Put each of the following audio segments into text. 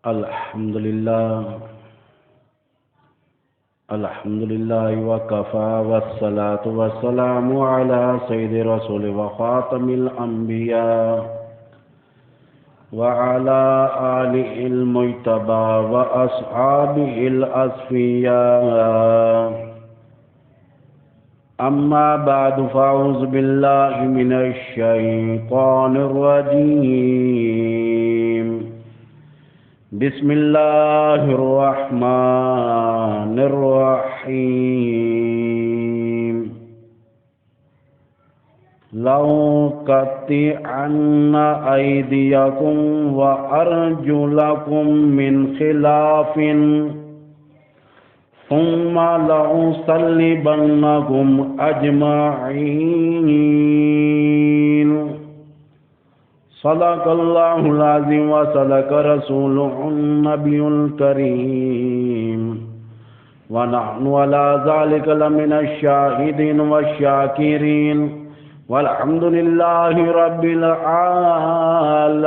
الحمد لله وكفى والصلاة والسلام على سيد رسول وخاتم الأنبياء وعلى آله المجتبى وأصحابه الأصفياء. أما بعد فأعوذ بالله من الشيطان الرجيم. بسم الله الرحمن الرحيم. لأقطعن أيديكم وأرجلكم من خلاف ثم لأصلبنكم أجمعين. صدق الله العظيم وصدق رسوله النبي الكريم ونحن على ذلك لمن الشاهدين والشاكرين والحمد لله رب العالمين.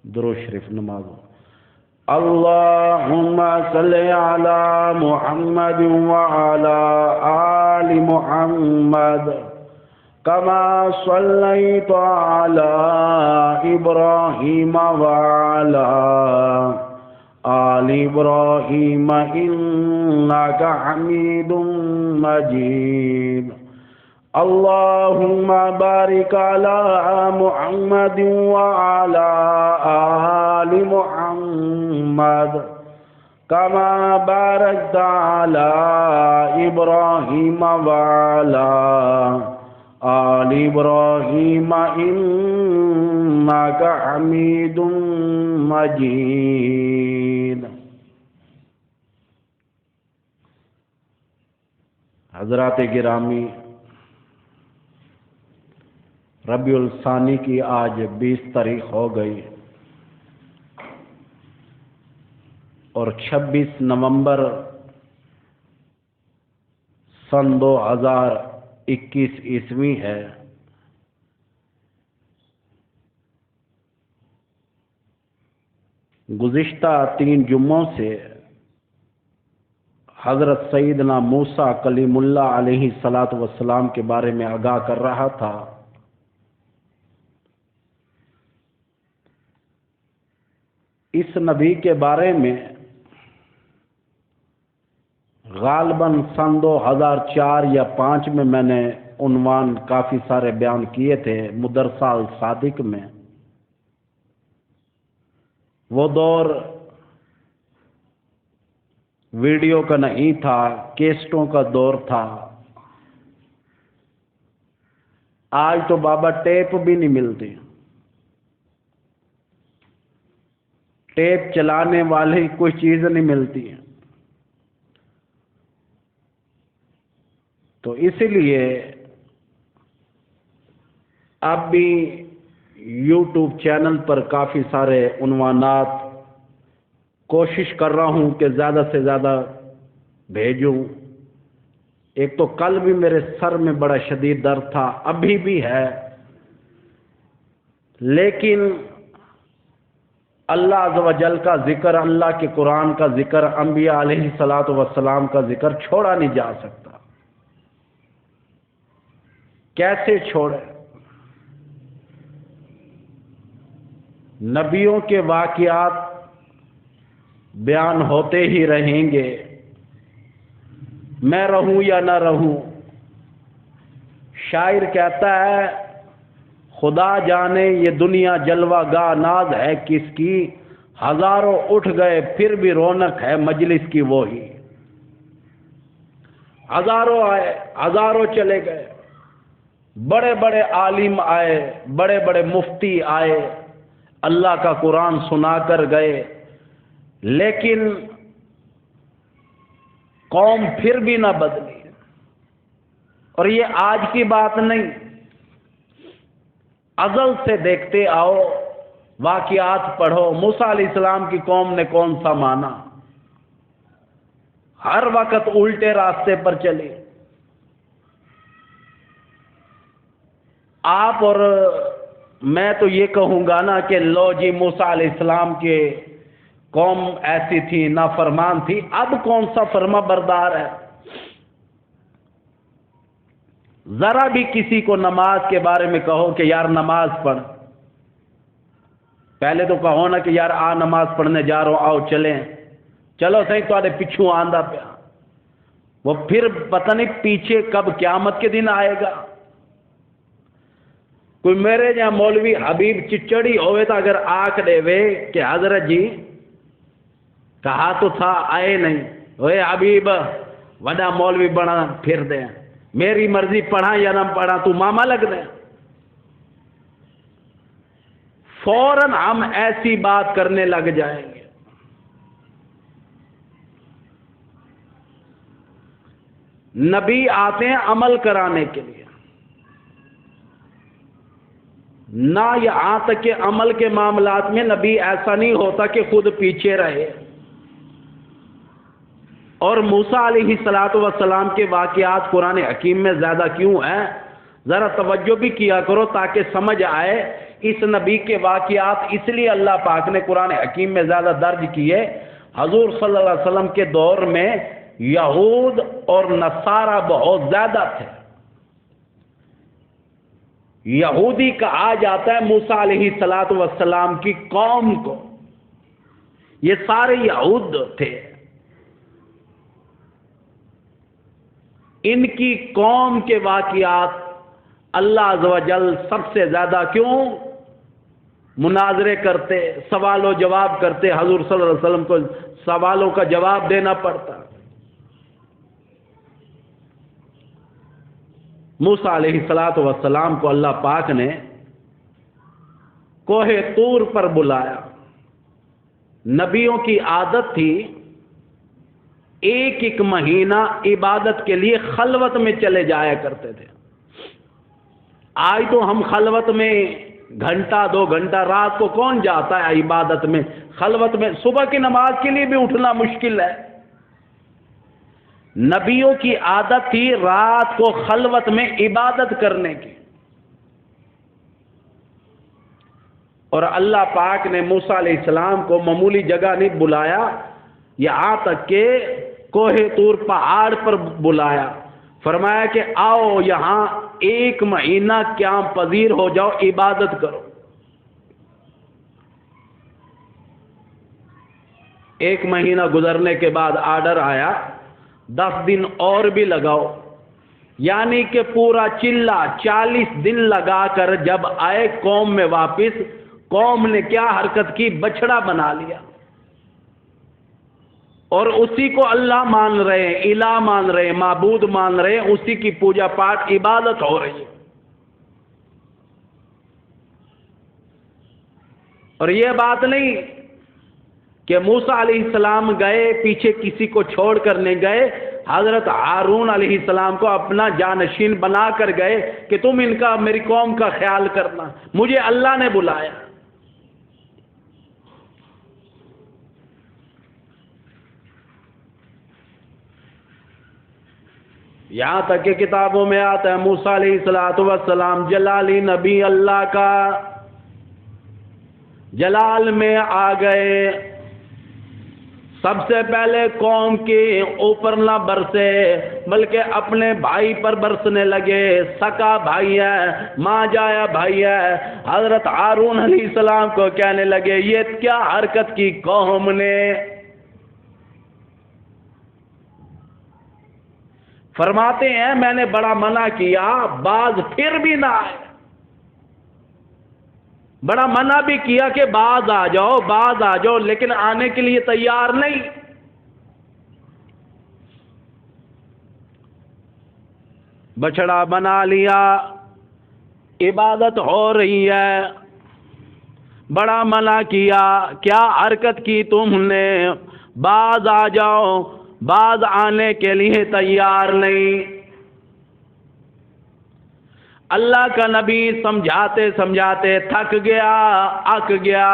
درود شریف نماز. اللهم صل على محمد وعلى آل محمد كما صليت على إبراهيم وعلى آل إبراهيم إنك حميد مجيد. اللهم بارك على محمد وعلى آل محمد كما باركت على إبراهيم وعلى آل إبراهيم إنك حميد مجيد. حضرات گرامی، ربیع الثانی کی آج 20 تاریخ ہو گئی اور 26 نومبر سن 2021 عیسوی ہے. گزشتہ 3 جمعوں سے حضرت سیدنا موسیٰ کلیم اللہ علیہ الصلاۃ والسلام کے بارے میں آگاہ کر رہا تھا. اس نبی کے بارے میں غالباً سن 2004 یا 2005 میں میں نے عنوان کافی سارے بیان کیے تھے مدرسہ الصادق میں. وہ دور ویڈیو کا نہیں تھا، کیسٹوں کا دور تھا. آج تو بابا ٹیپ بھی نہیں ملتی. ٹیپ چلانے والی کوئی چیز نہیں ملتی ہے. تو اس لیے اب بھی یوٹیوب چینل پر کافی سارے عنوانات کوشش کر رہا ہوں کہ زیادہ سے زیادہ بھیجوں. ایک تو کل بھی میرے سر میں بڑا شدید درد تھا، ابھی بھی ہے، لیکن اللہ عز و جل کا ذکر، اللہ کے قرآن کا ذکر، انبیاء علیہ الصلاۃ والسلام کا ذکر چھوڑا نہیں جا سکتا. کیسے چھوڑے؟ نبیوں کے واقعات بیان ہوتے ہی رہیں گے، میں رہوں یا نہ رہوں. شاعر کہتا ہے خدا جانے یہ دنیا جلوہ گاہ ناز ہے کس کی، ہزاروں اٹھ گئے پھر بھی رونق ہے مجلس کی وہی. ہزاروں آئے، ہزاروں چلے گئے، بڑے بڑے عالم آئے، بڑے بڑے مفتی آئے، اللہ کا قرآن سنا کر گئے، لیکن قوم پھر بھی نہ بدلی. اور یہ آج کی بات نہیں، ازل سے دیکھتے آؤ، واقعات پڑھو. موسیٰ علیہ السلام کی قوم نے کون سا مانا؟ ہر وقت الٹے راستے پر چلے. آپ اور میں تو یہ کہوں گا نا کہ لو جی موسیٰ علیہ السلام کے قوم ایسی تھی، نافرمان تھی، اب کون سا فرما بردار ہے؟ ذرا بھی کسی کو نماز کے بارے میں کہو کہ یار نماز پڑھ، پہلے تو کہو نا کہ یار آ نماز پڑھنے جا رہا ہوں، آؤ چلیں، چلو صحیح تھوڑے پچھوں آندہ پیا، وہ پھر پتہ نہیں پیچھے کب قیامت کے دن آئے گا۔ کوئی میرے جہاں مولوی حبیب چچڑی ہوئے تو اگر آکھ دے وے کہ حضرت جی کہا تو تھا آئے نہیں، اوے حبیب وڈا مولوی بنا پھر دے، میری مرضی پڑھا یا نہ پڑھا، تو ماما لگ دے، فوراً ہم ایسی بات کرنے لگ جائیں گے۔ نبی آتے ہیں عمل کرانے کے لیے، نہ یہاں تک کہ عمل کے معاملات میں نبی ایسا نہیں ہوتا کہ خود پیچھے رہے۔ اور موسیٰ علیہ السلام کے واقعات قرآن حکیم میں زیادہ کیوں ہیں؟ ذرا توجہ بھی کیا کرو تاکہ سمجھ آئے۔ اس نبی کے واقعات اس لیے اللہ پاک نے قرآن حکیم میں زیادہ درج کیے، حضور صلی اللہ علیہ وسلم کے دور میں یہود اور نصارہ بہت زیادہ تھے۔ یہودی کہا جاتا ہے موسیٰ علیہ السلام کی قوم کو، یہ سارے یہود تھے۔ ان کی قوم کے واقعات اللہ عز و جل سب سے زیادہ کیوں مناظرے کرتے، سوال و جواب کرتے، حضور صلی اللہ علیہ وسلم کو سوالوں کا جواب دینا پڑتا۔ موسیٰ علیہ السلام کو اللہ پاک نے کوہ طور پر بلایا۔ نبیوں کی عادت تھی ایک ایک مہینہ عبادت کے لیے خلوت میں چلے جایا کرتے تھے۔ آج تو ہم خلوت میں گھنٹہ دو گھنٹہ، رات کو کون جاتا ہے عبادت میں، خلوت میں؟ صبح کی نماز کے لیے بھی اٹھنا مشکل ہے۔ نبیوں کی عادت تھی رات کو خلوت میں عبادت کرنے کی، اور اللہ پاک نے موسیٰ علیہ السلام کو معمولی جگہ نہیں بلایا، یہاں تک کہ کوہ طور پہاڑ پر بلایا، فرمایا کہ آؤ یہاں ایک مہینہ قیام پذیر ہو جاؤ، عبادت کرو۔ ایک مہینہ گزرنے کے بعد آرڈر آیا 10 دن اور بھی لگاؤ، یعنی کہ پورا چلہ 40 دن لگا کر جب آئے قوم میں واپس، قوم نے کیا حرکت کی؟ بچڑا بنا لیا، اور اسی کو اللہ مان رہے ہیں، الہ مان رہے ہیں، معبود مان رہے ہیں، اسی کی پوجا پاٹ عبادت ہو رہی ہے۔ اور یہ بات نہیں کہ موسیٰ علیہ السلام گئے پیچھے کسی کو چھوڑ کر نہیں گئے، حضرت ہارون علیہ السلام کو اپنا جانشین بنا کر گئے کہ تم ان کا، میری قوم کا خیال کرنا، مجھے اللہ نے بلایا۔ یہاں تک کہ کتابوں میں آتا ہے موسیٰ علیہ السلام جلالی نبی اللہ کا، جلال میں آ گئے، سب سے پہلے قوم کے اوپر نہ برسے بلکہ اپنے بھائی پر برسنے لگے، سکا بھائی ہے، ماں جایا بھائی ہے۔ حضرت ہارون علیہ السلام کو کہنے لگے یہ کیا حرکت کی قوم نے؟ فرماتے ہیں میں نے بڑا منع کیا، باز پھر بھی نہ آئے، بڑا منع بھی کیا کہ باز آ جاؤ، باز آ جاؤ، لیکن آنے کے لیے تیار نہیں۔ بچڑا بنا لیا، عبادت ہو رہی ہے، بڑا منع کیا، کیا حرکت کی تم نے؟ باز آ جاؤ، باز آنے کے لیے تیار نہیں۔ اللہ کا نبی سمجھاتے سمجھاتے تھک گیا، اک گیا،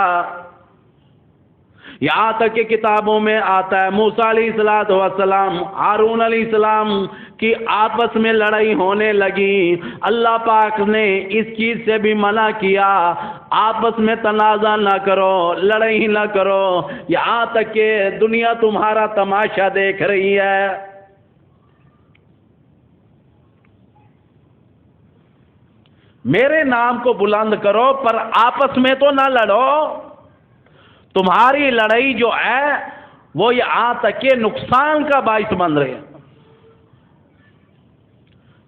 یہاں تک کہ کتابوں میں آتا ہے موسیٰ علیہ السلام ہارون علیہ السلام کی آپس میں لڑائی ہونے لگی، اللہ پاک نے اس چیز سے بھی منع کیا، آپس میں تنازع نہ کرو، لڑائی نہ کرو، یہاں تک کہ دنیا تمہارا تماشا دیکھ رہی ہے۔ میرے نام کو بلند کرو پر آپس میں تو نہ لڑو، تمہاری لڑائی جو ہے وہ یہاں تک کہ نقصان کا باعث بن رہے ہیں،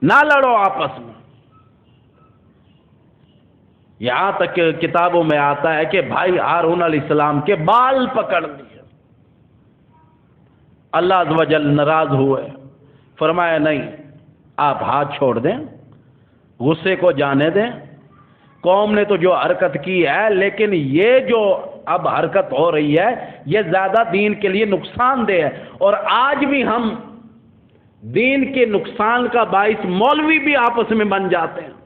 نہ لڑو آپس میں۔ یہاں تک کہ کتابوں میں آتا ہے کہ بھائی ہارون علیہ السلام کے بال پکڑ لیے، اللہ عز و جل ناراض ہوئے، فرمایا نہیں، آپ ہاتھ چھوڑ دیں، غصے کو جانے دیں، قوم نے تو جو حرکت کی ہے، لیکن یہ جو اب حرکت ہو رہی ہے یہ زیادہ دین کے لیے نقصان دہ ہے، اور آج بھی ہم دین کے نقصان کا باعث مولوی بھی آپس میں بن جاتے ہیں۔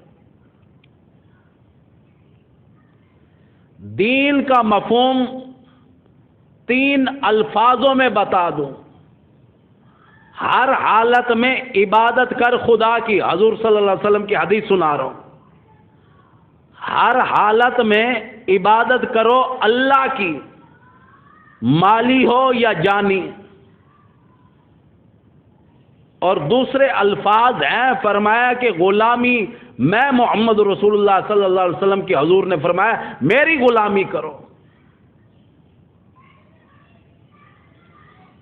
دین کا مفہوم 3 الفاظوں میں بتا دوں، ہر حالت میں عبادت کر خدا کی، حضور صلی اللہ علیہ وسلم کی حدیث سنا رہا ہوں، ہر حالت میں عبادت کرو اللہ کی، مالی ہو یا جانی۔ اور دوسرے الفاظ ہیں، فرمایا کہ غلامی، میں محمد رسول اللہ صلی اللہ علیہ وسلم کی، حضور نے فرمایا میری غلامی کرو۔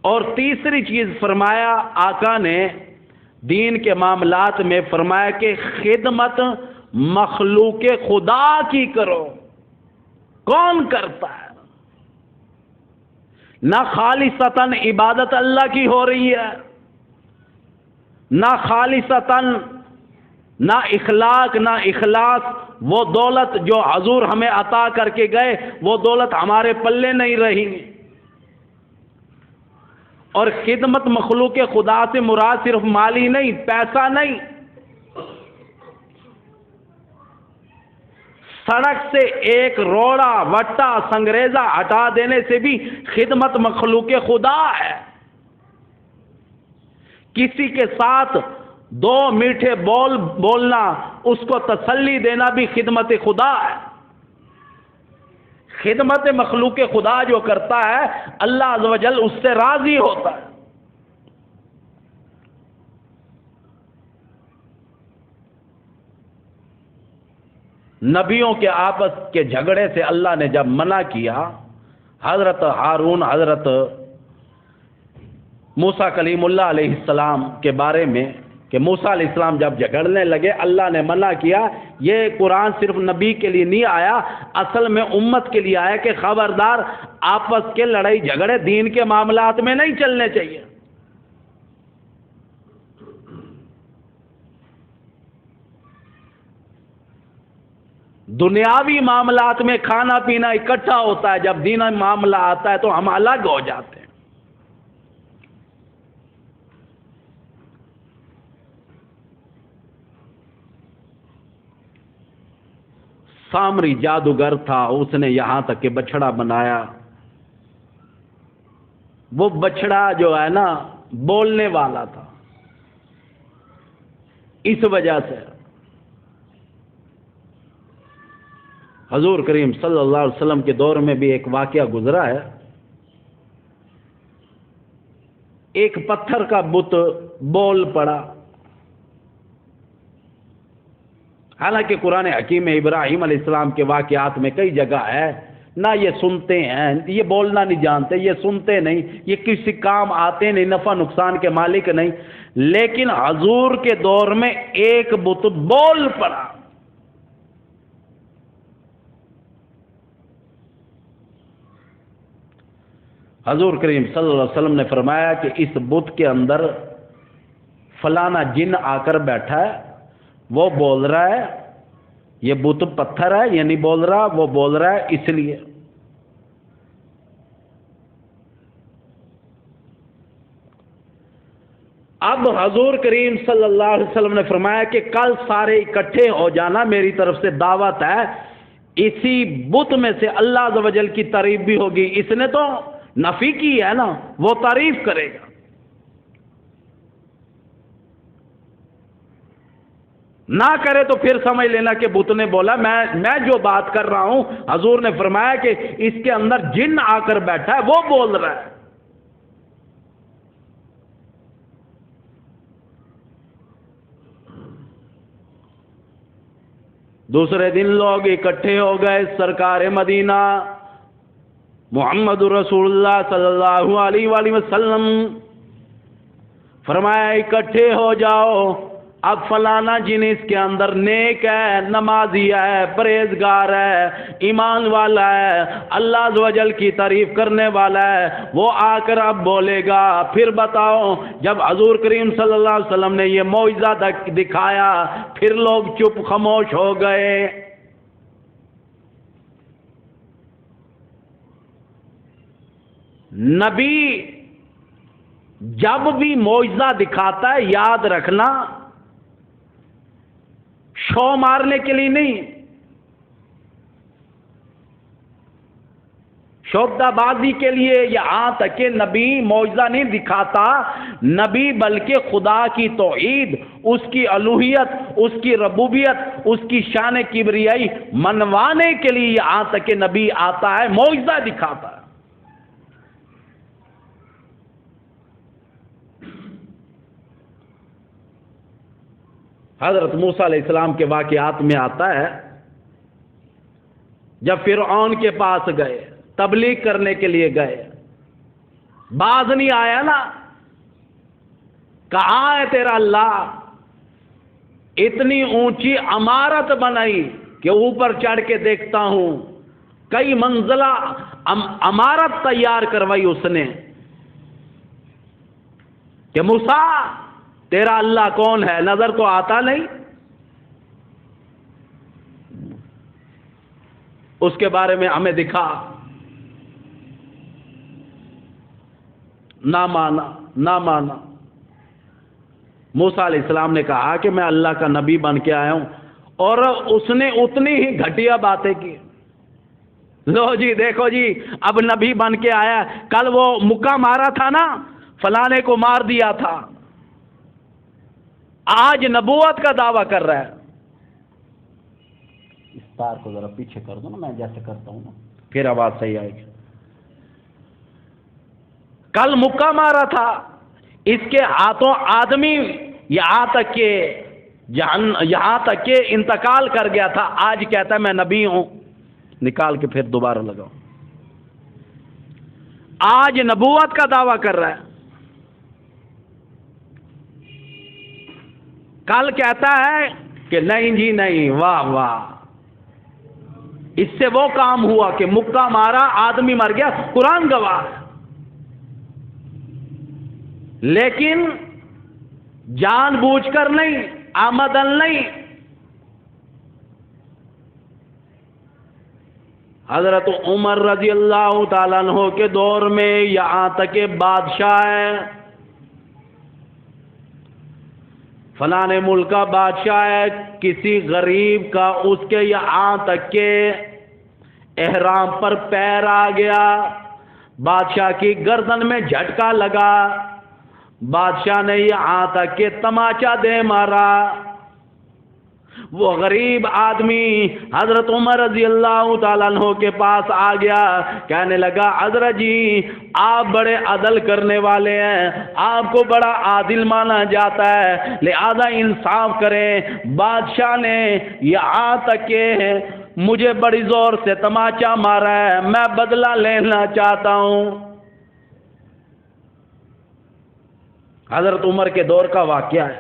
اور تیسری چیز فرمایا آقا نے دین کے معاملات میں، فرمایا کہ خدمت مخلوق خدا کی کرو۔ کون کرتا ہے؟ نہ خالصتاً عبادت اللہ کی ہو رہی ہے، نہ خالصتاً، نہ اخلاق، نہ اخلاص، وہ دولت جو حضور ہمیں عطا کر کے گئے وہ دولت ہمارے پلے نہیں رہی۔ اور خدمت مخلوق خدا سے مراد صرف مالی نہیں، پیسہ نہیں، سڑک سے ایک روڑا وٹا سنگریزہ ہٹا دینے سے بھی خدمت مخلوق خدا ہے۔ کسی کے ساتھ 2 میٹھے بول بولنا، اس کو تسلی دینا بھی خدمت خدا ہے۔ خدمت مخلوق خدا جو کرتا ہے اللہ عز و جل اس سے راضی ہوتا ہے۔ نبیوں کے آپس کے جھگڑے سے اللہ نے جب منع کیا، حضرت ہارون، حضرت موسیٰ کلیم اللہ علیہ السلام کے بارے میں، کہ موسیٰ علیہ السلام جب جھگڑنے لگے اللہ نے منع کیا۔ یہ قرآن صرف نبی کے لیے نہیں آیا، اصل میں امت کے لیے آیا کہ خبردار آپس کے لڑائی جھگڑے دین کے معاملات میں نہیں چلنے چاہیے۔ دنیاوی معاملات میں کھانا پینا اکٹھا ہوتا ہے، جب دین معاملہ آتا ہے تو ہم الگ ہو جاتے ہیں۔ سامری جادوگر تھا، اس نے یہاں تک کہ بچڑا بنایا۔ وہ بچڑا جو ہے نا بولنے والا تھا، اس وجہ سے حضور کریم صلی اللہ علیہ وسلم کے دور میں بھی ایک واقعہ گزرا ہے۔ ایک پتھر کا بت بول پڑا۔ حالانکہ قرآن حکیم میں ابراہیم علیہ السلام کے واقعات میں کئی جگہ ہے، نہ یہ سنتے ہیں، یہ بولنا نہیں جانتے، یہ سنتے نہیں، یہ کسی کام آتے نہیں، نفع نقصان کے مالک نہیں، لیکن حضور کے دور میں ایک بت بول پڑا۔ حضور کریم صلی اللہ علیہ وسلم نے فرمایا کہ اس بت کے اندر فلانا جن آ کر بیٹھا ہے، وہ بول رہا ہے، یہ بت پتھر ہے، یہ نہیں بول رہا، وہ بول رہا ہے اس لیے۔ اب حضور کریم صلی اللہ علیہ وسلم نے فرمایا کہ کل سارے اکٹھے ہو جانا، میری طرف سے دعوت ہے، اسی بت میں سے اللہ عز و جل کی تعریف بھی ہوگی. اس نے تو نفی کی ہے نا، وہ تعریف کرے گا. نہ کرے تو پھر سمجھ لینا کہ بت نے بولا. میں جو بات کر رہا ہوں حضور نے فرمایا کہ اس کے اندر جن آ کر بیٹھا ہے وہ بول رہا ہے. دوسرے دن لوگ اکٹھے ہو گئے. سرکار مدینہ محمد رسول اللہ صلی اللہ علیہ وآلہ وسلم فرمایا اکٹھے ہو جاؤ. اب فلانا جن اس کے اندر نیک ہے، نمازی ہے، پرہیزگار ہے، ایمان والا ہے، اللہ عز و جل کی تعریف کرنے والا ہے، وہ آ کر اب بولے گا. پھر بتاؤ، جب حضور کریم صلی اللہ علیہ وسلم نے یہ معجزہ دکھایا پھر لوگ چپ خاموش ہو گئے. نبی جب بھی معجزہ دکھاتا ہے یاد رکھنا شو مارنے کے لیے نہیں، شوبدہ بازی کے لیے. یہاں تک کہ نبی معجزہ نہیں دکھاتا، نبی بلکہ خدا کی توحید، اس کی الوہیت، اس کی ربوبیت، اس کی شان کبریائی منوانے کے لیے یہاں تک کہ نبی آتا ہے، معجزہ دکھاتا ہے. حضرت موسیٰ علیہ السلام کے واقعات میں آتا ہے جب فرعون کے پاس گئے، تبلیغ کرنے کے لیے گئے، باز نہیں آیا نا. کہاں ہے تیرا اللہ؟ اتنی اونچی عمارت بنائی کہ اوپر چڑھ کے دیکھتا ہوں. کئی منزلہ عمارت تیار کروائی اس نے کہ موسیٰ تیرا اللہ کون ہے؟ نظر تو آتا نہیں. اس کے بارے میں ہمیں دکھا، نہ مانا. موسیٰ علیہ السلام نے کہا کہ میں اللہ کا نبی بن کے آیا ہوں، اور اس نے اتنی ہی گھٹیا باتیں کی. لو جی دیکھو جی اب نبی بن کے آیا. کل وہ مکہ مارا تھا نا، فلانے کو مار دیا تھا، آج نبوت کا دعویٰ کر رہا ہے. اس تار کو ذرا پیچھے کر دو نا، میں جیسے کرتا ہوں نا پھر آواز صحیح آئے گی. کل مکہ مارا تھا، اس کے ہاتھوں آدمی یہاں تک کہ انتقال کر گیا تھا. آج کہتا ہے میں نبی ہوں. نکال کے پھر دوبارہ لگاؤ. آج نبوت کا دعویٰ کر رہا ہے. کل کہتا ہے کہ نہیں جی نہیں، واہ واہ، اس سے وہ کام ہوا کہ مکہ مارا، آدمی مر گیا، قرآن گواہ. لیکن جان بوجھ کر نہیں، آمدن نہیں. حضرت عمر رضی اللہ تعالیٰ عنہ کے دور میں یہاں تک کہ بادشاہ ہے، فلانے ملک کا بادشاہ ہے، کسی غریب کا اس کے یہاں تک کہ احرام پر پیر آ گیا، بادشاہ کی گردن میں جھٹکا لگا، بادشاہ نے یہاں تک کہ تماچا دے مارا. وہ غریب آدمی حضرت عمر رضی اللہ تعالیٰ عنہ کے پاس آ گیا، کہنے لگا حضرت جی آپ بڑے عدل کرنے والے ہیں، آپ کو بڑا عادل مانا جاتا ہے، لہذا انصاف کریں. بادشاہ نے یہاں تک کہ مجھے بڑی زور سے تماچا مارا ہے، میں بدلہ لینا چاہتا ہوں. حضرت عمر کے دور کا واقعہ ہے.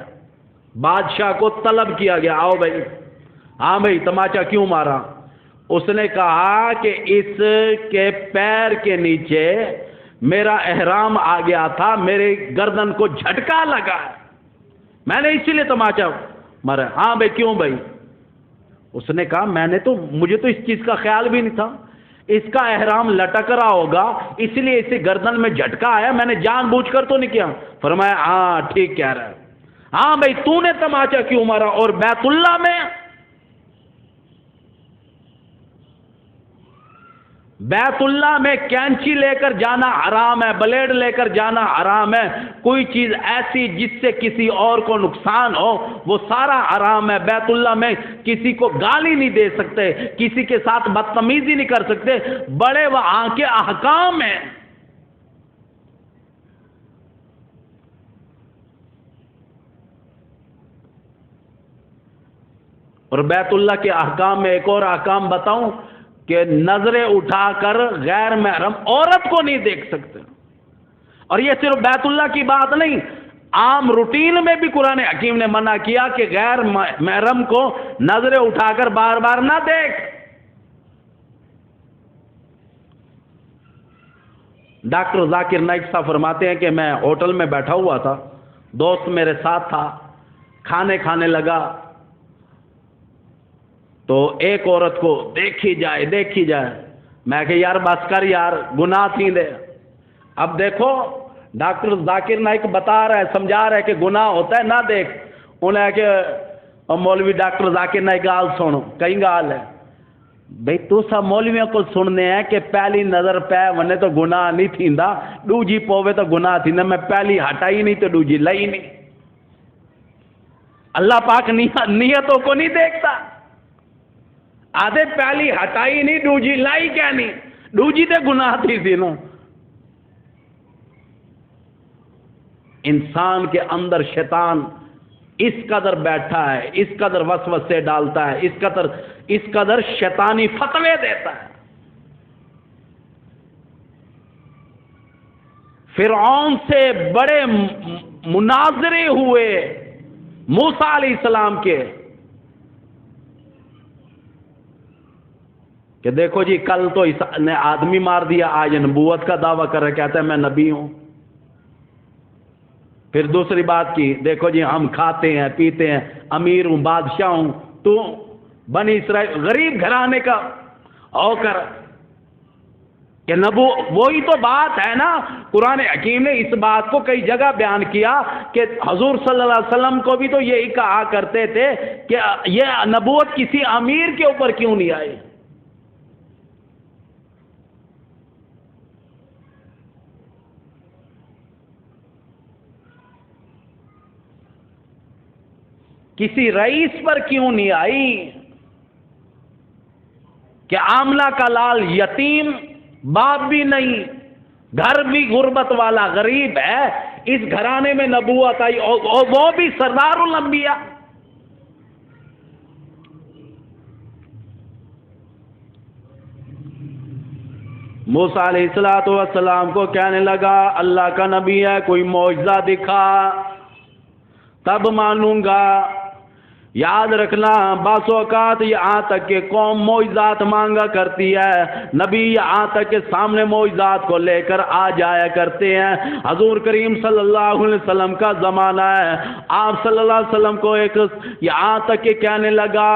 بادشاہ کو طلب کیا گیا، آؤ بھائی، ہاں بھائی تماچا کیوں مارا؟ اس نے کہا کہ اس کے پیر کے نیچے میرا احرام آ گیا تھا، میرے گردن کو جھٹکا لگا، میں نے اسی لیے تماچا مارا. ہاں بھائی کیوں بھائی؟ اس نے کہا مجھے تو اس چیز کا خیال بھی نہیں تھا، اس کا احرام لٹک رہا ہوگا اس لیے اسے گردن میں جھٹکا آیا، میں نے جان بوجھ کر تو نہیں کیا. فرمایا ہاں ٹھیک کہہ رہا ہے. ہاں بھائی تو نے تماچا کیوں مارا؟ اور بیت اللہ میں بیت اللہ میں کینچی لے کر جانا حرام ہے، بلیڈ لے کر جانا حرام ہے، کوئی چیز ایسی جس سے کسی اور کو نقصان ہو وہ سارا حرام ہے۔ بیت اللہ میں کسی کو گالی نہیں دے سکتے، کسی کے ساتھ بدتمیزی نہیں کر سکتے، بڑے وہاں کے احکام ہیں۔ اور بیت اللہ کے احکام میں ایک اور احکام بتاؤں کہ نظریں اٹھا کر غیر محرم عورت کو نہیں دیکھ سکتے۔ اور یہ صرف بیت اللہ کی بات نہیں، عام روٹین میں بھی قرآن حکیم نے منع کیا کہ غیر محرم کو نظریں اٹھا کر بار بار نہ دیکھ۔ ڈاکٹر ذاکر نائک صاحب فرماتے ہیں کہ میں ہوٹل میں بیٹھا ہوا تھا، دوست میرے ساتھ تھا، کھانے لگا تو ایک عورت کو دیکھی جائے، میں کہ یار بس کر یار، گناہ تھی دے۔ اب دیکھو ڈاکٹر ذاکر نائک بتا رہا ہے، سمجھا رہا ہے کہ گناہ ہوتا ہے، نہ دیکھ۔ انہیں کہ مولوی ڈاکٹر ذاکر نائک گال سنو، کئی گال ہے بھئی تو سب مولویوں کو سننے ہیں کہ پہلی نظر پہ ونے تو گناہ نہیں تھیندا، دوجی پوے تو گناہ تھیندا، میں پہلی ہٹائی نہیں تو دوجی لئی نہیں۔ اللہ پاک نیتوں کو نہیں دیکھتا، آدھے پہلی ہٹائی نہیں دوجی لائی کیا نہیں، دوجی تے گناہ تھی نا۔ انسان کے اندر شیطان اس قدر بیٹھا ہے، اس قدر وسوسے ڈالتا ہے، اس قدر شیطانی فتوے دیتا ہے۔ فرعون سے بڑے مناظرے ہوئے موسیٰ علیہ السلام کے کہ دیکھو جی کل تو اس نے آدمی مار دیا، آج نبوت کا دعویٰ کر رہا، کہتا ہے میں نبی ہوں۔ پھر دوسری بات کی، دیکھو جی ہم کھاتے ہیں پیتے ہیں، امیر ہوں بادشاہ ہوں، تو بنی اسرائیل غریب گھرانے کا ہو کر کہ وہی تو بات ہے نا۔ قرآن حکیم نے اس بات کو کئی جگہ بیان کیا کہ حضور صلی اللہ علیہ وسلم کو بھی تو یہی کہا کرتے تھے کہ یہ نبوت کسی امیر کے اوپر کیوں نہیں آئی۔ کسی رئیس پر کیوں نہیں آئی کہ آملہ کا لال یتیم، باپ بھی نہیں، گھر بھی غربت والا غریب ہے، اس گھرانے میں نبوت آئی، اور وہ بھی سردار الانبیاء۔ موسیٰ علیہ السلام کو کہنے لگا اللہ کا نبی ہے، کوئی معجزہ دکھا تب مانوں گا۔ یاد رکھنا بعض اوقات یہاں تک کہ قوم معجزات مانگا کرتی ہے، نبی یہاں تک کہ سامنے معجزات کو لے کر آ جایا کرتے ہیں۔ حضور کریم صلی اللہ علیہ وسلم کا زمانہ ہے، آپ صلی اللہ علیہ وسلم کو ایک یہاں تک کہ کہنے لگا،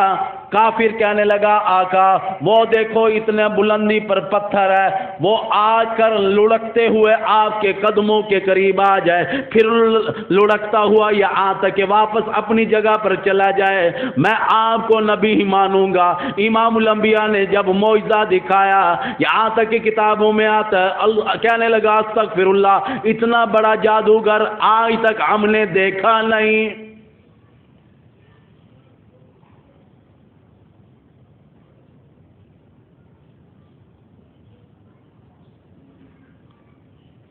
کافر کہنے لگا آقا وہ دیکھو اتنے بلندی پر پتھر ہے، وہ آ کر لڑکتے ہوئے آپ کے قدموں کے قریب آ جائے، پھر لڑکتا ہوا یہاں تک کہ واپس اپنی جگہ پر چلا جائے، میں آپ کو نبی ہی مانوں گا۔ امام الانبیاء نے جب معجزہ دکھایا، یہاں تک کہ کتابوں میں آتا ہے، کہنے لگا استغفر اللہ، اتنا بڑا جادوگر آج تک ہم نے دیکھا نہیں۔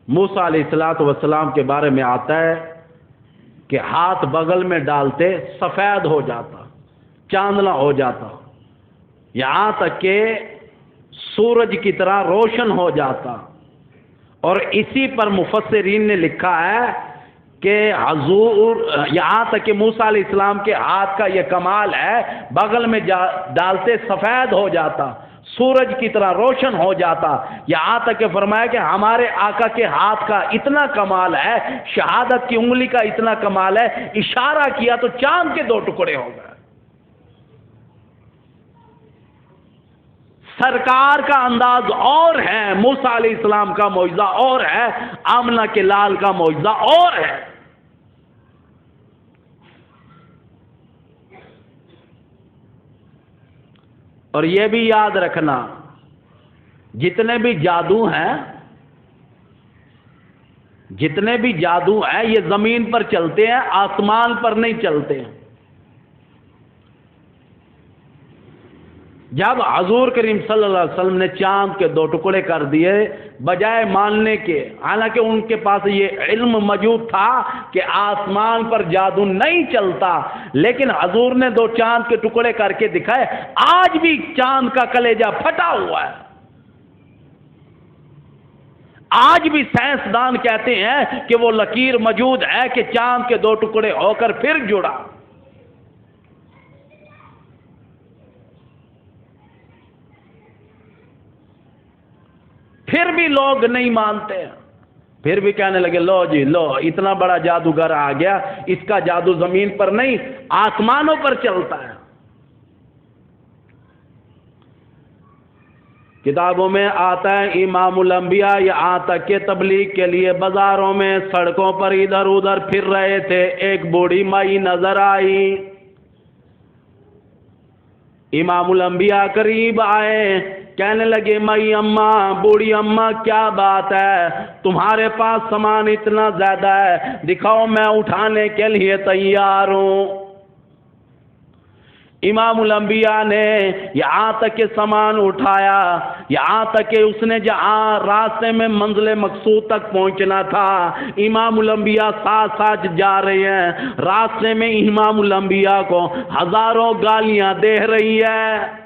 موسیٰ علیہ السلام کے بارے میں آتا ہے کہ ہاتھ بغل میں ڈالتے سفید ہو جاتا، چاندنا ہو جاتا، یہاں تک کہ سورج کی طرح روشن ہو جاتا۔ اور اسی پر مفسرین نے لکھا ہے کہ حضور یہاں تک کہ موسیٰ علیہ السلام کے ہاتھ کا یہ کمال ہے، بغل میں ڈالتے سفید ہو جاتا، سورج کی طرح روشن ہو جاتا۔ یہاں تک کہ فرمایا کہ ہمارے آقا کے ہاتھ کا اتنا کمال ہے، شہادت کی انگلی کا اتنا کمال ہے، اشارہ کیا تو چاند کے 2 ٹکڑے ہو گئے۔ سرکار کا انداز اور ہے، موسیٰ علیہ السلام کا معجزہ اور ہے، آمنہ کے لال کا معجزہ اور ہے۔ اور یہ بھی یاد رکھنا جتنے بھی جادو ہیں، جتنے بھی جادو ہیں یہ زمین پر چلتے ہیں، آسمان پر نہیں چلتے ہیں۔ جب حضور کریم صلی اللہ علیہ وسلم نے چاند کے 2 ٹکڑے کر دیے، بجائے ماننے کے، حالانکہ ان کے پاس یہ علم موجود تھا کہ آسمان پر جادو نہیں چلتا، لیکن حضور نے 2 چاند کے ٹکڑے کر کے دکھائے۔ آج بھی چاند کا کلیجہ پھٹا ہوا ہے، آج بھی سائنسدان کہتے ہیں کہ وہ لکیر موجود ہے کہ چاند کے 2 ٹکڑے ہو کر پھر جڑا۔ پھر بھی لوگ نہیں مانتے، پھر بھی کہنے لگے لو جی لو، اتنا بڑا جادوگر آ گیا، اس کا جادو زمین پر نہیں آسمانوں پر چلتا ہے۔ کتابوں میں آتا ہے امام الانبیاء یہاں تک کہ تبلیغ کے لیے بازاروں میں، سڑکوں پر ادھر ادھر پھر رہے تھے، ایک بوڑھی مائی نظر آئی۔ امام الانبیاء قریب آئے، کہنے لگے مائی اماں، بوڑھی اماں کیا بات ہے، تمہارے پاس سامان اتنا زیادہ ہے، دکھاؤ میں اٹھانے کے لیے تیار ہوں۔ امام الانبیاء نے یہاں تک کہ سامان اٹھایا، یہاں تک کہ اس نے جہاں راستے میں منزل مقصود تک پہنچنا تھا، امام الانبیاء ساتھ ساتھ جا رہے ہیں، راستے میں امام الانبیاء کو ہزاروں گالیاں دے رہی ہے۔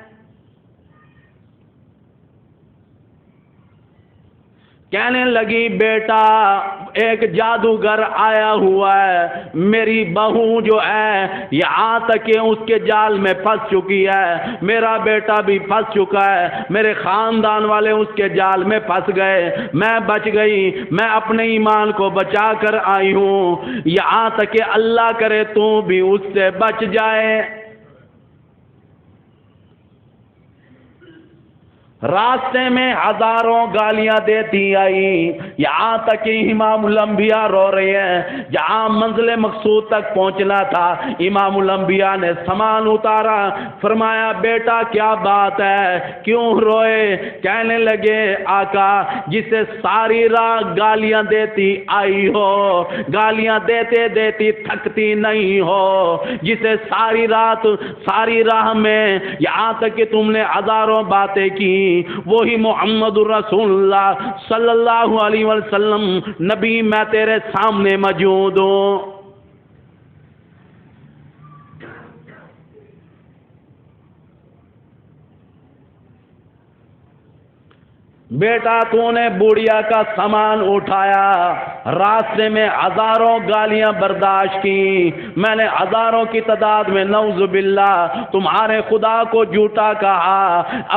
کہنے لگی بیٹا ایک جادوگر آیا ہوا ہے، میری بہو جو ہے یہاں تک کہ اس کے جال میں پھنس چکی ہے، میرا بیٹا بھی پھنس چکا ہے، میرے خاندان والے اس کے جال میں پھنس گئے، میں بچ گئی، میں اپنے ایمان کو بچا کر آئی ہوں، یہاں تک کہ اللہ کرے تو بھی اس سے بچ جائے۔ راستے میں ہزاروں گالیاں دیتی آئی، یہاں تک کہ امام الانبیاء رو رہے ہیں۔ جہاں منزل مقصود تک پہنچنا تھا، امام الانبیاء نے سامان اتارا، فرمایا بیٹا کیا بات ہے، کیوں روئے؟ کہنے لگے آقا جسے ساری راہ گالیاں دیتی آئی ہو، گالیاں دیتے دیتی تھکتی نہیں ہو، جسے ساری رات ساری راہ میں یہاں تک کہ تم نے ہزاروں باتیں کی، وہی محمد الرسول اللہ صلی اللہ علیہ وسلم نبی، میں تیرے سامنے موجود ہوں۔ بیٹا تو نے بوڑھیا کا سامان اٹھایا، راستے میں ہزاروں گالیاں برداشت کی، میں نے ہزاروں کی تعداد میں نعوذ باللہ تمہارے خدا کو جھوٹا کہا،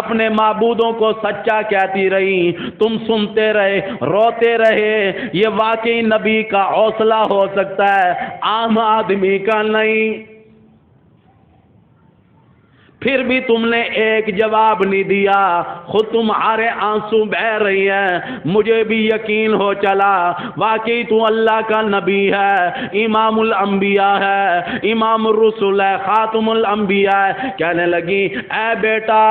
اپنے معبودوں کو سچا کہتی رہی، تم سنتے رہے، روتے رہے۔ یہ واقعی نبی کا حوصلہ ہو سکتا ہے، عام آدمی کا نہیں۔ پھر بھی تم نے ایک جواب نہیں دیا، خود تمہارے آنسو بہہ رہی ہیں، مجھے بھی یقین ہو چلا واقعی تو اللہ کا نبی ہے، امام الانبیاء ہے، امام الرسل ہے، خاتم الانبیاء ہے۔ کہنے لگی اے بیٹا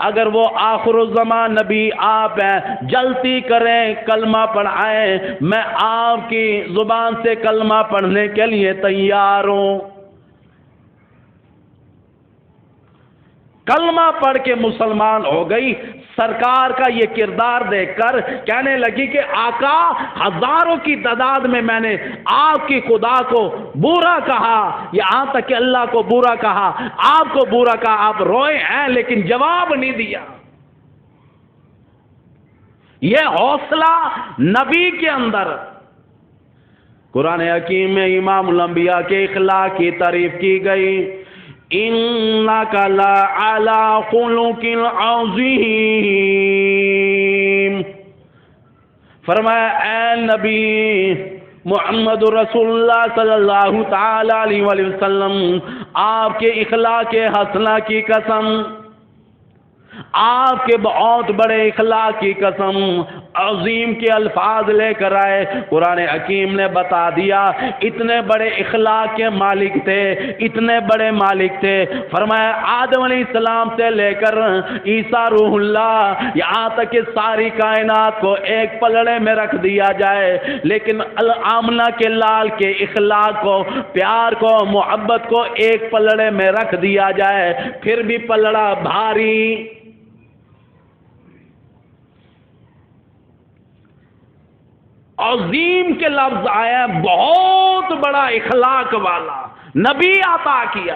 اگر وہ آخر الزمان نبی آپ ہیں، جلدی کریں کلمہ پڑھائیں، میں آپ کی زبان سے کلمہ پڑھنے کے لیے تیار ہوں۔ کلمہ پڑھ کے مسلمان ہو گئی۔ سرکار کا یہ کردار دیکھ کر کہنے لگی کہ آقا ہزاروں کی تعداد میں نے آپ کی خدا کو برا کہا، یہاں تک کہ اللہ کو برا کہا، آپ کو برا کہا، آپ روئے ہیں لیکن جواب نہیں دیا۔ یہ حوصلہ نبی کے اندر۔ قرآن حکیم میں امام الانبیاء کے اخلاق کی تعریف کی گئی، إِنَّكَ لَعَلَىٰ خُلُقٍ عَظِيمٍ۔ فرمایا اے نبی محمد رسول اللہ صلی اللہ تعالی علیہ وآلہ وسلم، آپ کے اخلاق حسنہ کی قسم، آپ کے بہت بڑے اخلاق کی قسم، عظیم کے الفاظ لے کر آئے۔ قرآن حکیم نے بتا دیا اتنے بڑے اخلاق کے مالک تھے، اتنے بڑے مالک تھے۔ فرمایا آدم علیہ السلام سے لے کر عیسیٰ روح اللہ، یہاں تک کہ ساری کائنات کو ایک پلڑے میں رکھ دیا جائے، لیکن آمنہ کے لال کے اخلاق کو، پیار کو، محبت کو ایک پلڑے میں رکھ دیا جائے، پھر بھی پلڑا بھاری۔ عظیم کے لفظ آیا، بہت بڑا اخلاق والا نبی عطا کیا،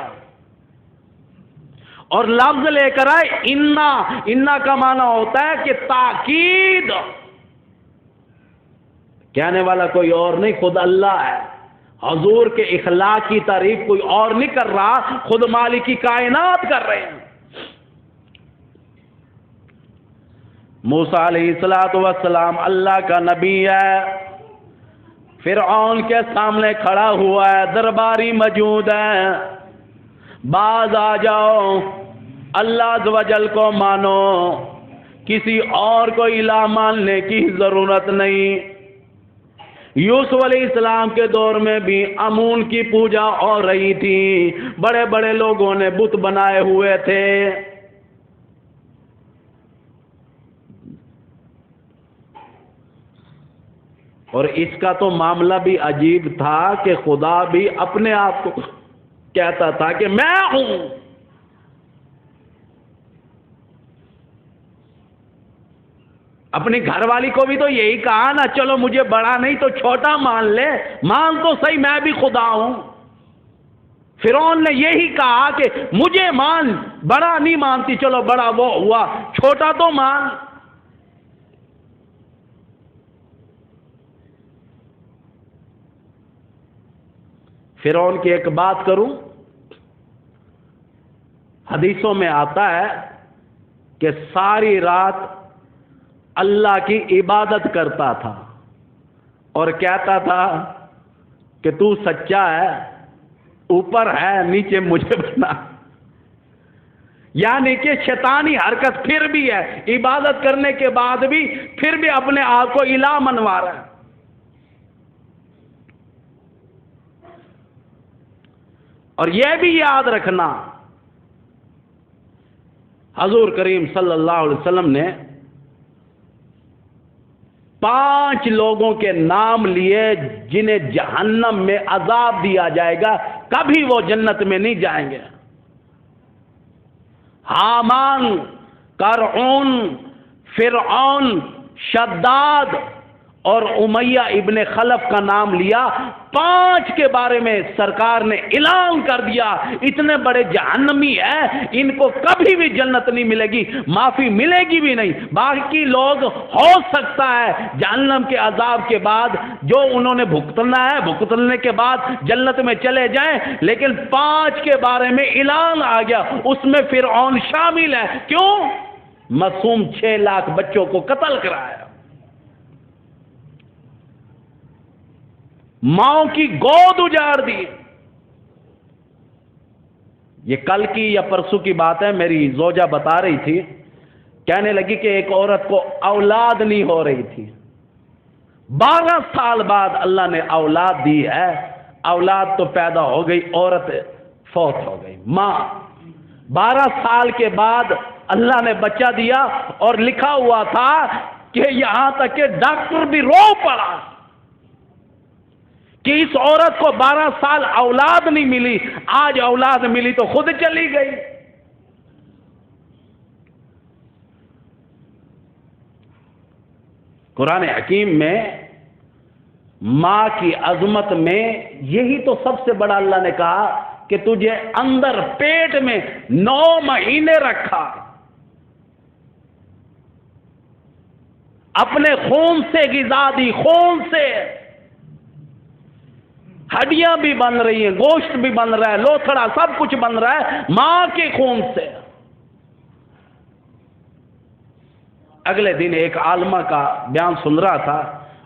اور لفظ لے کر آئے انا۔ انا کا معنی ہوتا ہے کہ تاکید، کہنے والا کوئی اور نہیں، خود اللہ ہے۔ حضور کے اخلاق کی تعریف کوئی اور نہیں کر رہا، خود مالک کی کائنات کر رہے ہیں۔ موسیٰ علیہ السلام اللہ کا نبی ہے، فرعون کے سامنے کھڑا ہوا ہے، درباری موجود ہے، باز آ جاؤ، اللہ عز و جل کو مانو، کسی اور کو الہ ماننے کی ضرورت نہیں۔ یوسف علیہ السلام کے دور میں بھی امون کی پوجا ہو رہی تھی، بڑے بڑے لوگوں نے بت بنائے ہوئے تھے۔ اور اس کا تو معاملہ بھی عجیب تھا کہ خدا بھی اپنے آپ کو کہتا تھا کہ میں ہوں۔ اپنی گھر والی کو بھی تو یہی کہا نا، چلو مجھے بڑا نہیں تو چھوٹا مان لے، مان تو صحیح میں بھی خدا ہوں۔ فرعون نے یہی کہا کہ مجھے مان، بڑا نہیں مانتی، چلو بڑا وہ ہوا، چھوٹا تو مان۔ فرعون کی ایک بات کروں، حدیثوں میں آتا ہے کہ ساری رات اللہ کی عبادت کرتا تھا اور کہتا تھا کہ تو سچا ہے، اوپر ہے، نیچے مجھے بنا۔ یعنی کہ شیطانی حرکت پھر بھی ہے، عبادت کرنے کے بعد بھی پھر بھی اپنے آپ کو الہ منوا رہا ہے۔ اور یہ بھی یاد رکھنا، حضور کریم صلی اللہ علیہ وسلم نے 5 لوگوں کے نام لیے جنہیں جہنم میں عذاب دیا جائے گا، کبھی وہ جنت میں نہیں جائیں گے۔ حامان، قارعون، فرعون، شداد اور امیہ ابن خلف کا نام لیا۔ 5 کے بارے میں سرکار نے اعلان کر دیا اتنے بڑے جہنمی ہیں، ان کو کبھی بھی جنت نہیں ملے گی، معافی ملے گی بھی نہیں۔ باقی لوگ ہو سکتا ہے جہنم کے عذاب کے بعد جو انہوں نے بھگتنا ہے، بھگتنے کے بعد جنت میں چلے جائیں، لیکن 5 کے بارے میں اعلان آ گیا، اس میں فرعون شامل ہے۔ کیوں؟ معصوم 6 لاکھ بچوں کو قتل کرایا، ماؤں کی گود اجاڑ دی۔ یہ کل کی یا پرسوں کی بات ہے، میری زوجہ بتا رہی تھی، کہنے لگی کہ ایک عورت کو اولاد نہیں ہو رہی تھی، 12 سال بعد اللہ نے اولاد دی ہے، اولاد تو پیدا ہو گئی، عورت فوت ہو گئی، ماں 12 سال کے بعد اللہ نے بچہ دیا، اور لکھا ہوا تھا کہ یہاں تک کہ ڈاکٹر بھی رو پڑا کہ اس عورت کو 12 سال اولاد نہیں ملی، آج اولاد ملی تو خود چلی گئی۔ قرآن حکیم میں ماں کی عظمت میں یہی تو سب سے بڑا اللہ نے کہا کہ تجھے اندر پیٹ میں 9 مہینے رکھا، اپنے خون سے غذا دی، خون سے ہڈیاں بھی بن رہی ہیں، گوشت بھی بن رہا ہے، لوتھڑا سب کچھ بن رہا ہے ماں کے خون سے۔ اگلے دن ایک عالمہ کا بیان سن رہا تھا،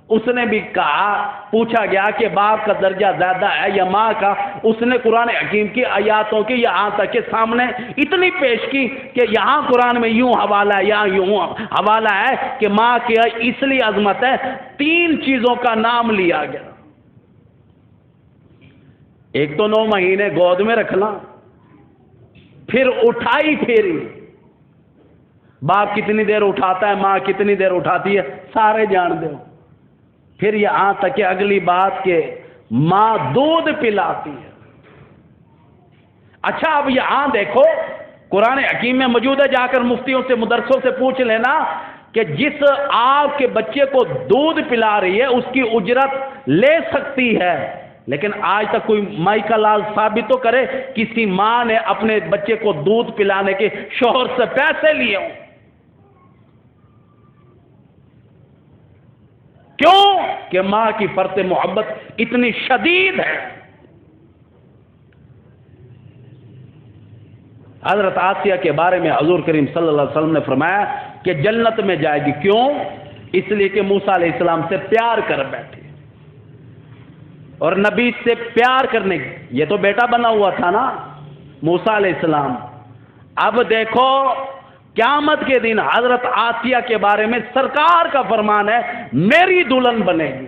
اس نے بھی کہا، پوچھا گیا کہ باپ کا درجہ زیادہ ہے یا ماں کا، اس نے قرآن حکیم کی آیاتوں کی یہاں تک کے سامنے اتنی پیش کی کہ یہاں قرآن میں یوں حوالہ ہے، یہاں یوں حوالہ ہے کہ ماں کی اس لیے عظمت ہے، 3 چیزوں کا نام لیا گیا۔ ایک تو 9 مہینے گود میں رکھنا، پھر اٹھائی پھیری، باپ کتنی دیر اٹھاتا ہے، ماں کتنی دیر اٹھاتی ہے، سارے جان دو۔ پھر یہاں تک کہ اگلی بات کہ ماں دودھ پلاتی ہے۔ اچھا اب یہاں دیکھو قرآن حکیم میں موجود ہے، جا کر مفتیوں سے مدرسوں سے پوچھ لینا کہ جس آپ کے بچے کو دودھ پلا رہی ہے اس کی اجرت لے سکتی ہے، لیکن آج تک کوئی مائی کا لال ثابت تو کرے کسی ماں نے اپنے بچے کو دودھ پلانے کے شوہر سے پیسے لیے ہوں۔ کیوں کہ ماں کی فرط محبت اتنی شدید ہے۔ حضرت آسیہ کے بارے میں حضور کریم صلی اللہ علیہ وسلم نے فرمایا کہ جنت میں جائے گی، کیوں؟ اس لیے کہ موسیٰ علیہ السلام سے پیار کر بیٹھے، اور نبی سے پیار کرنے کی، یہ تو بیٹا بنا ہوا تھا نا موسیٰ علیہ السلام۔ اب دیکھو قیامت کے دن حضرت آسیہ کے بارے میں سرکار کا فرمان ہے میری دلہن بنے گی،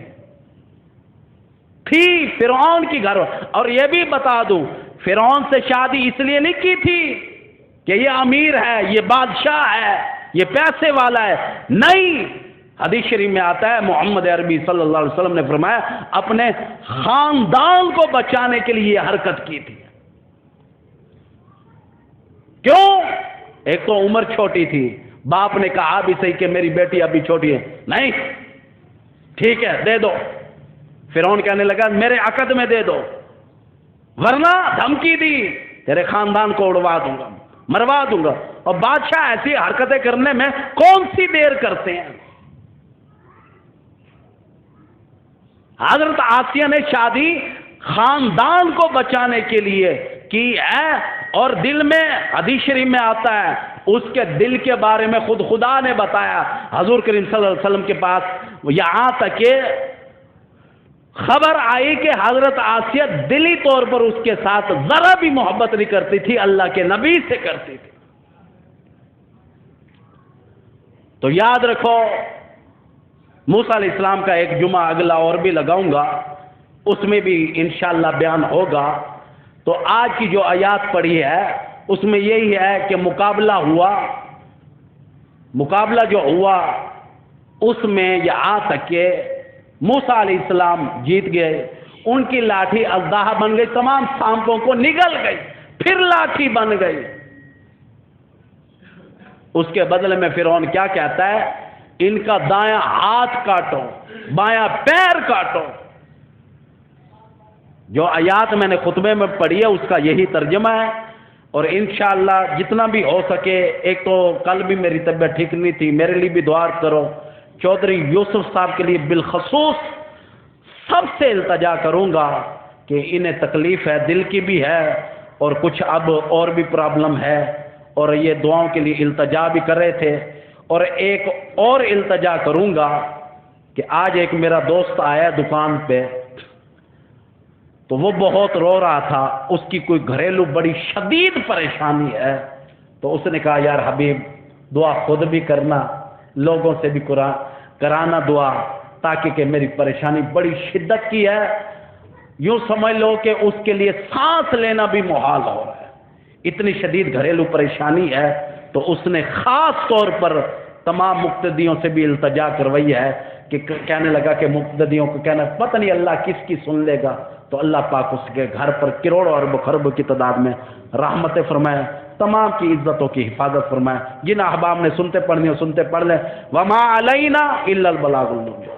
تھی فرعون کی گھر۔ اور یہ بھی بتا دوں فرعون سے شادی اس لیے نہیں کی تھی کہ یہ امیر ہے، یہ بادشاہ ہے، یہ پیسے والا ہے، نہیں، حدیث شریف میں آتا ہے محمد عربی صلی اللہ علیہ وسلم نے فرمایا اپنے خاندان کو بچانے کے لیے یہ حرکت کی تھی۔ کیوں؟ ایک تو عمر چھوٹی تھی، باپ نے کہا بھی صحیح کہ میری بیٹی ابھی چھوٹی ہے، نہیں ٹھیک ہے دے دو۔ فرعون کہنے لگا میرے عقد میں دے دو، ورنہ دھمکی دی تیرے خاندان کو اڑوا دوں گا، مروا دوں گا۔ اور بادشاہ ایسی حرکتیں کرنے میں کون سی دیر کرتے ہیں۔ حضرت آسیہ نے شادی خاندان کو بچانے کے لیے کی ہے، اور دل میں حدیث شریف میں آتا ہے اس کے دل کے بارے میں خود خدا نے بتایا حضور کریم صلی اللہ علیہ وسلم کے پاس، یہاں تک کہ خبر آئی کہ حضرت آسیہ دلی طور پر اس کے ساتھ ذرا بھی محبت نہیں کرتی تھی، اللہ کے نبی سے کرتی تھی۔ تو یاد رکھو موسیٰ علیہ السلام کا ایک جمعہ اگلا اور بھی لگاؤں گا، اس میں بھی انشاءاللہ بیان ہوگا۔ تو آج کی جو آیات پڑھی ہے اس میں یہی ہے کہ مقابلہ ہوا، مقابلہ جو ہوا اس میں یہاں تک کہ موسیٰ علیہ السلام جیت گئے، ان کی لاٹھی اژدہا بن گئی، تمام سانپوں کو نگل گئی، پھر لاٹھی بن گئی۔ اس کے بدلے میں فرعون کیا کہتا ہے، ان کا دایاں ہاتھ کاٹو، بایاں پیر کاٹو۔ جو آیات میں نے خطبے میں پڑھی ہے اس کا یہی ترجمہ ہے، اور انشاءاللہ جتنا بھی ہو سکے، ایک تو کل بھی میری طبیعت ٹھیک نہیں تھی، میرے لیے بھی دعا کرو، چودھری یوسف صاحب کے لیے بالخصوص سب سے التجا کروں گا کہ انہیں تکلیف ہے، دل کی بھی ہے، اور کچھ اب اور بھی پرابلم ہے، اور یہ دعاؤں کے لیے التجا بھی کر رہے تھے۔ اور ایک اور التجا کروں گا کہ آج ایک میرا دوست آیا دکان پہ، تو وہ بہت رو رہا تھا، اس کی کوئی گھریلو بڑی شدید پریشانی ہے، تو اس نے کہا یار حبیب دعا خود بھی کرنا، لوگوں سے بھی کرانا دعا، تاکہ کہ میری پریشانی بڑی شدت کی ہے، یوں سمجھ لو کہ اس کے لیے سانس لینا بھی محال ہو رہا ہے، اتنی شدید گھریلو پریشانی ہے۔ تو اس نے خاص طور پر تمام مقتدیوں سے بھی التجا کروائی ہے کہ کہنے لگا کہ مقتدیوں کو کہنا پتہ نہیں اللہ کس کی سن لے گا، تو اللہ پاک اس کے گھر پر کروڑوں ارب خرب کی تعداد میں رحمتیں فرمائے، تمام کی عزتوں کی حفاظت فرمائے۔ جن احباب نے سنتے پڑھنی ہو سنتے پڑھ لیں، وما علینا الا البلاغ المبین۔